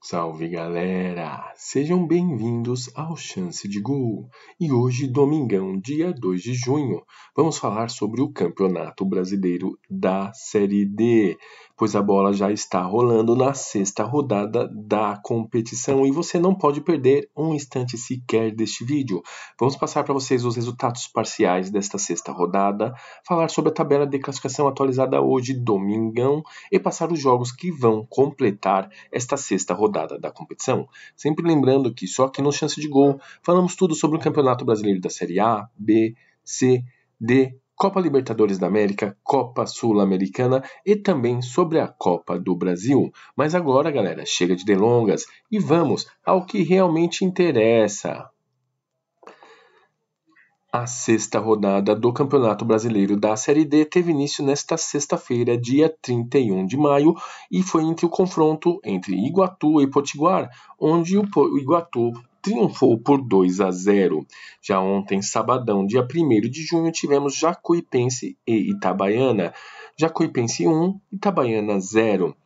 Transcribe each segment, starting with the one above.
Salve galera, sejam bem-vindos ao Chance de Gol. E hoje, domingão, dia 2 de junho, vamos falar sobre o Campeonato Brasileiro da Série D, pois a bola já está rolando na sexta rodada da competição e você não pode perder um instante sequer deste vídeo. Vamos passar para vocês os resultados parciais desta sexta rodada, falar sobre a tabela de classificação atualizada hoje, domingão, e passar os jogos que vão completar esta sexta rodada da competição. Sempre lembrando que só aqui no Chance de Gol falamos tudo sobre o Campeonato Brasileiro da Série A, B, C, D, Copa Libertadores da América, Copa Sul-Americana e também sobre a Copa do Brasil. Mas agora, galera, chega de delongas e vamos ao que realmente interessa. A sexta rodada do Campeonato Brasileiro da Série D teve início nesta sexta-feira, dia 31 de maio, e foi entre o confronto entre Iguatu e Potiguar, onde o Iguatu triunfou por 2-0. Já ontem, sabadão, dia 1º de junho, tivemos Jacuipense e Itabaiana. Jacuipense 1, Itabaiana 0.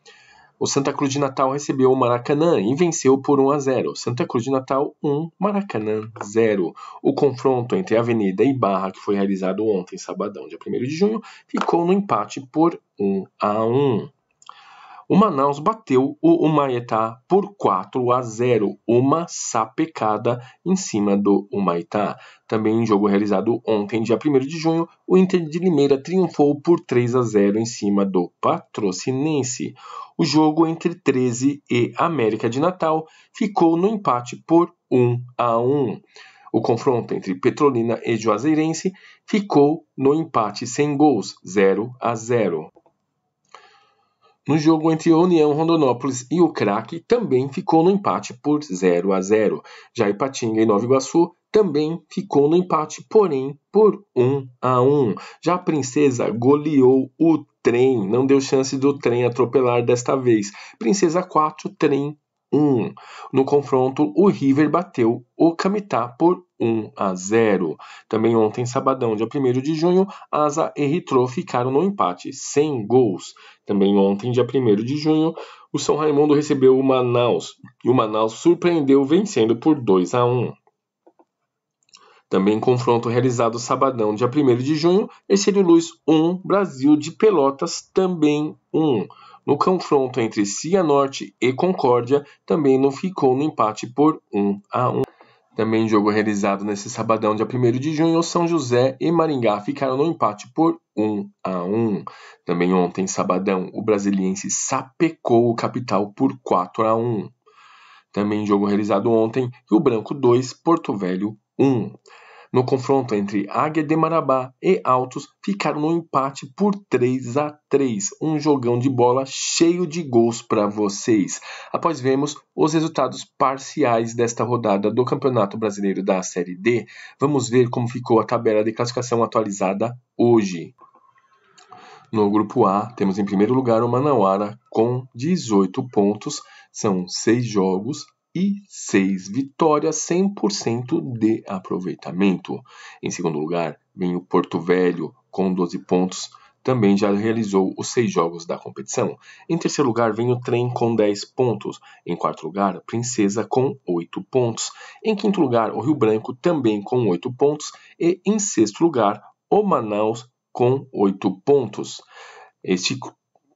O Santa Cruz de Natal recebeu o Maracanã e venceu por 1-0. Santa Cruz de Natal 1, Maracanã 0. O confronto entre Avenida e Barra, que foi realizado ontem, sabadão, dia 1º de junho, ficou no empate por 1-1. O Manaus bateu o Humaitá por 4-0, uma sapecada em cima do Humaitá. Também em jogo realizado ontem, dia 1º de junho, o Inter de Limeira triunfou por 3-0 em cima do Patrocinense. O jogo entre 13 e América de Natal ficou no empate por 1-1. O confronto entre Petrolina e Juazeirense ficou no empate sem gols, 0-0. No jogo entre União Rondonópolis e o Craque, também ficou no empate por 0-0. Já Ipatinga e Nova Iguaçu também ficou no empate, porém por 1-1. Já a Princesa goleou o Trem, não deu chance do Trem atropelar desta vez. Princesa 4, Trem 1. No confronto, o River bateu o Camitá por 1-0. Também ontem, sabadão, dia 1º de junho, Asa e Retrô ficaram no empate, sem gols. Também ontem, dia 1º de junho, o São Raimundo recebeu o Manaus, e o Manaus surpreendeu vencendo por 2-1. Também confronto realizado sabadão, dia 1º de junho, Ercílio Luz 1, Brasil de Pelotas também 1. No confronto entre Cianorte e Concórdia, também não ficou no empate por 1-1. Também jogo realizado nesse sabadão, dia 1º de junho, São José e Maringá ficaram no empate por 1-1. Também ontem, sabadão, o Brasiliense sapecou o Capital por 4-1. Também jogo realizado ontem, Rio Branco 2, Porto Velho 1. No confronto entre Águia de Marabá e Altos, ficaram no empate por 3-3. Um jogão de bola cheio de gols para vocês. Após vermos os resultados parciais desta rodada do Campeonato Brasileiro da Série D, vamos ver como ficou a tabela de classificação atualizada hoje. No grupo A, temos em primeiro lugar o Manauara com 18 pontos, são 6 jogos e 6 vitórias, 100% de aproveitamento. Em segundo lugar, vem o Porto Velho com 12 pontos, também já realizou os 6 jogos da competição. Em terceiro lugar, vem o Trem com 10 pontos. Em quarto lugar, Princesa com 8 pontos. Em quinto lugar, o Rio Branco também com 8 pontos. E em sexto lugar, o Manaus com 8 pontos. Este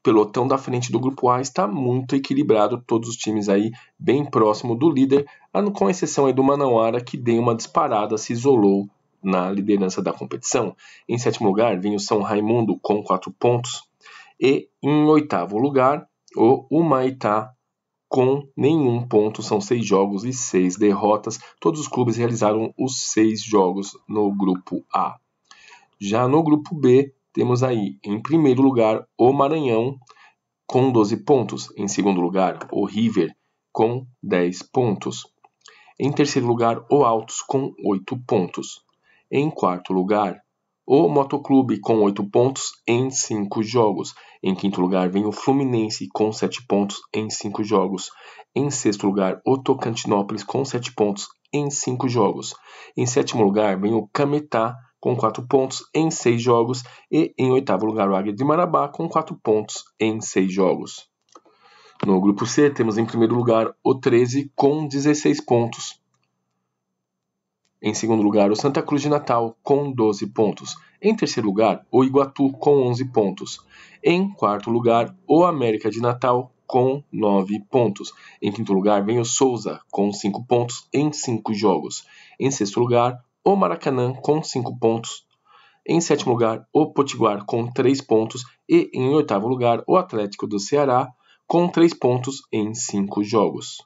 pelotão da frente do grupo A está muito equilibrado, todos os times aí bem próximo do líder, com exceção aí do Manauara, que deu uma disparada, se isolou na liderança da competição. Em sétimo lugar, vem o São Raimundo com 4 pontos. E em oitavo lugar, o Humaitá com nenhum ponto, são 6 jogos e 6 derrotas. Todos os clubes realizaram os 6 jogos no grupo A. Já no grupo B, temos aí, em primeiro lugar, o Maranhão com 12 pontos. Em segundo lugar, o River com 10 pontos. Em terceiro lugar, o Altos com 8 pontos. Em quarto lugar, o Motoclube com 8 pontos em 5 jogos. Em quinto lugar, vem o Fluminense com 7 pontos em 5 jogos. Em sexto lugar, o Tocantinópolis com 7 pontos em 5 jogos. Em sétimo lugar, vem o Cametá com 4 pontos em 6 jogos, e em oitavo lugar o Águia de Marabá com 4 pontos em 6 jogos. No grupo C, temos em primeiro lugar o 13 com 16 pontos. Em segundo lugar, o Santa Cruz de Natal com 12 pontos. Em terceiro lugar, o Iguatu com 11 pontos. Em quarto lugar, o América de Natal com 9 pontos. Em quinto lugar, vem o Souza com 5 pontos em 5 jogos. Em sexto lugar, o Maracanã com 5 pontos. Em sétimo lugar, o Potiguar com 3 pontos. E em oitavo lugar, o Atlético do Ceará com 3 pontos em 5 jogos.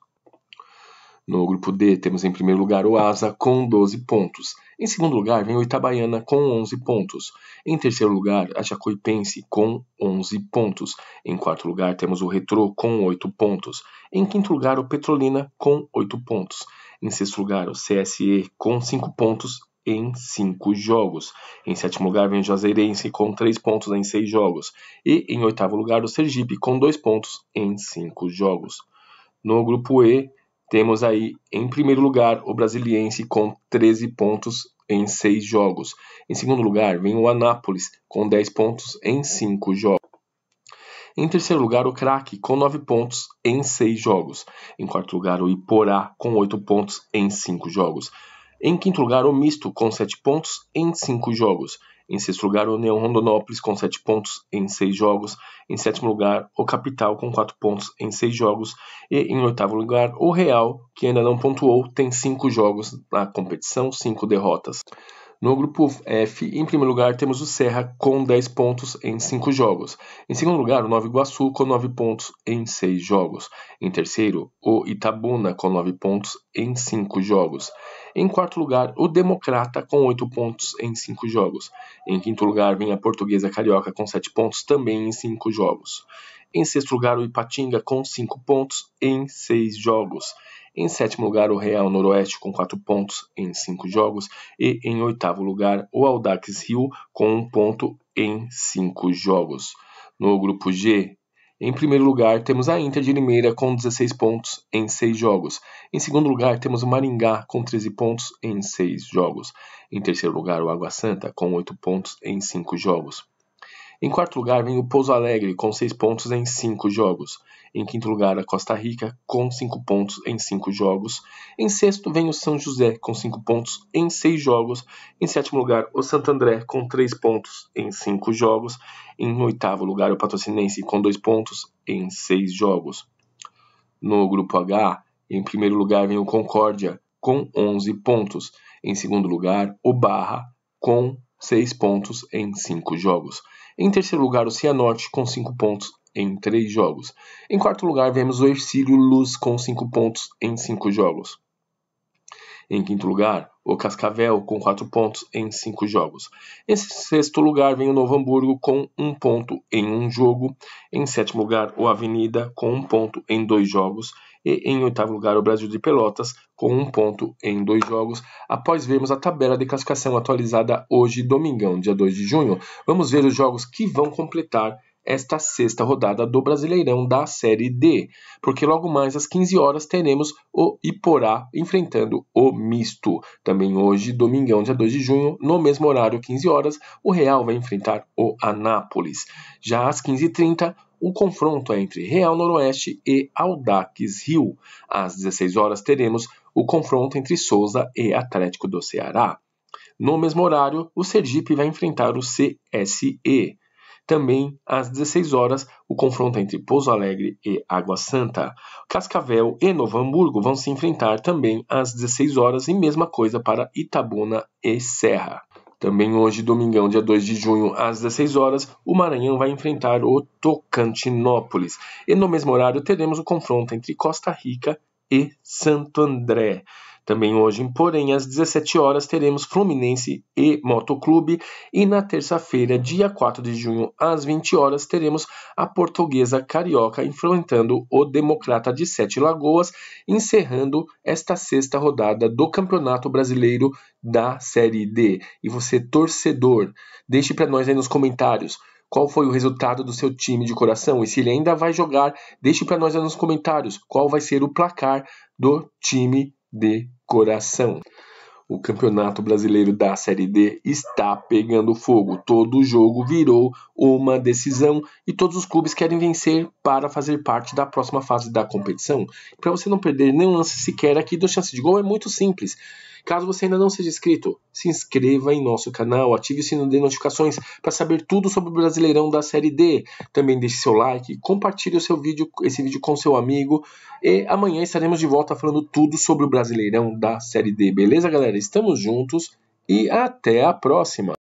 No grupo D, temos em primeiro lugar o Asa com 12 pontos. Em segundo lugar, vem o Itabaiana com 11 pontos. Em terceiro lugar, a Jacuipense com 11 pontos. Em quarto lugar, temos o Retrô com 8 pontos. Em quinto lugar, o Petrolina com 8 pontos. Em sexto lugar, o CSE com 5 pontos em 5 jogos. Em sétimo lugar, vem o Juazeirense com 3 pontos em 6 jogos. E em oitavo lugar, o Sergipe com 2 pontos em 5 jogos. No grupo E, temos aí, em primeiro lugar, o Brasiliense com 13 pontos em 6 jogos. Em segundo lugar, vem o Anápolis com 10 pontos em 5 jogos. Em terceiro lugar, o Craque com 9 pontos em 6 jogos. Em quarto lugar, o Iporá com 8 pontos em 5 jogos. Em quinto lugar, o Misto com 7 pontos em 5 jogos. Em sexto lugar, o União Rondonópolis com 7 pontos em 6 jogos. Em sétimo lugar, o Capital com 4 pontos em 6 jogos. E em oitavo lugar, o Real, que ainda não pontuou, tem 5 jogos na competição, 5 derrotas. No grupo F, em primeiro lugar, temos o Serra com 10 pontos em 5 jogos. Em segundo lugar, o Nova Iguaçu com 9 pontos em 6 jogos. Em terceiro, o Itabuna com 9 pontos em 5 jogos. Em quarto lugar, o Democrata com 8 pontos em 5 jogos. Em quinto lugar, vem a Portuguesa Carioca com 7 pontos também em 5 jogos. Em sexto lugar, o Ipatinga com 5 pontos em 6 jogos. Em sétimo lugar, o Real Noroeste com 4 pontos em 5 jogos. E em oitavo lugar, o Audax Rio com 1 ponto em 5 jogos. No grupo G, em primeiro lugar, temos a Inter de Limeira com 16 pontos em 6 jogos. Em segundo lugar, temos o Maringá com 13 pontos em 6 jogos. Em terceiro lugar, o Água Santa com 8 pontos em 5 jogos. Em quarto lugar, vem o Pouso Alegre com 6 pontos em 5 jogos. Em quinto lugar, a Costa Rica com 5 pontos em 5 jogos. Em sexto, vem o São José com 5 pontos em 6 jogos. Em sétimo lugar, o Santo André com 3 pontos em 5 jogos. Em oitavo lugar, o Patrocinense com 2 pontos em 6 jogos. No grupo H, em primeiro lugar, vem o Concórdia com 11 pontos. Em segundo lugar, o Barra com 6 pontos em 5 jogos. Em terceiro lugar, o Cianorte com 5 pontos em 3 jogos. Em quarto lugar, vemos o Hercílio Luz com 5 pontos em 5 jogos. Em quinto lugar, o Cascavel com 4 pontos em 5 jogos. Em sexto lugar, vem o Novo Hamburgo com 1 ponto em 1 jogo. Em sétimo lugar, o Avenida com 1 ponto em 2 jogos. E em oitavo lugar, o Brasil de Pelotas com 1 ponto em 2 jogos. Após vermos a tabela de classificação atualizada hoje, domingão, dia 2 de junho, vamos ver os jogos que vão completar esta sexta rodada do Brasileirão da Série D, porque logo mais às 15 horas teremos o Iporá enfrentando o Misto. Também hoje, domingão, dia 2 de junho, no mesmo horário, 15 horas, o Real vai enfrentar o Anápolis. Já às 15h30, o confronto é entre Real Noroeste e Audax Rio. Às 16 horas, teremos o confronto entre Souza e Atlético do Ceará. No mesmo horário, o Sergipe vai enfrentar o CSE. Também, às 16 horas, o confronto entre Pouso Alegre e Água Santa. Cascavel e Novo Hamburgo vão se enfrentar também às 16 horas e mesma coisa para Itabuna e Serra. Também hoje, domingão, dia 2 de junho, às 16 horas, o Maranhão vai enfrentar o Tocantinópolis. E no mesmo horário teremos o confronto entre Costa Rica e Santo André. Também hoje, porém, às 17 horas, teremos Fluminense e Motoclube. E na terça-feira, dia 4 de junho, às 20 horas, teremos a Portuguesa Carioca enfrentando o Democrata de Sete Lagoas, encerrando esta sexta rodada do Campeonato Brasileiro da Série D. E você, torcedor, deixe para nós aí nos comentários qual foi o resultado do seu time de coração. E se ele ainda vai jogar, deixe para nós aí nos comentários qual vai ser o placar do time de coração. O Campeonato Brasileiro da Série D está pegando fogo. Todo jogo virou uma decisão e todos os clubes querem vencer para fazer parte da próxima fase da competição. Para você não perder nenhum lance sequer aqui do Chance de Gol, é muito simples. Caso você ainda não seja inscrito, se inscreva em nosso canal, ative o sino de notificações para saber tudo sobre o Brasileirão da Série D. Também deixe seu like, compartilhe esse vídeo com seu amigo e amanhã estaremos de volta falando tudo sobre o Brasileirão da Série D. Beleza, galera? Estamos juntos e até a próxima!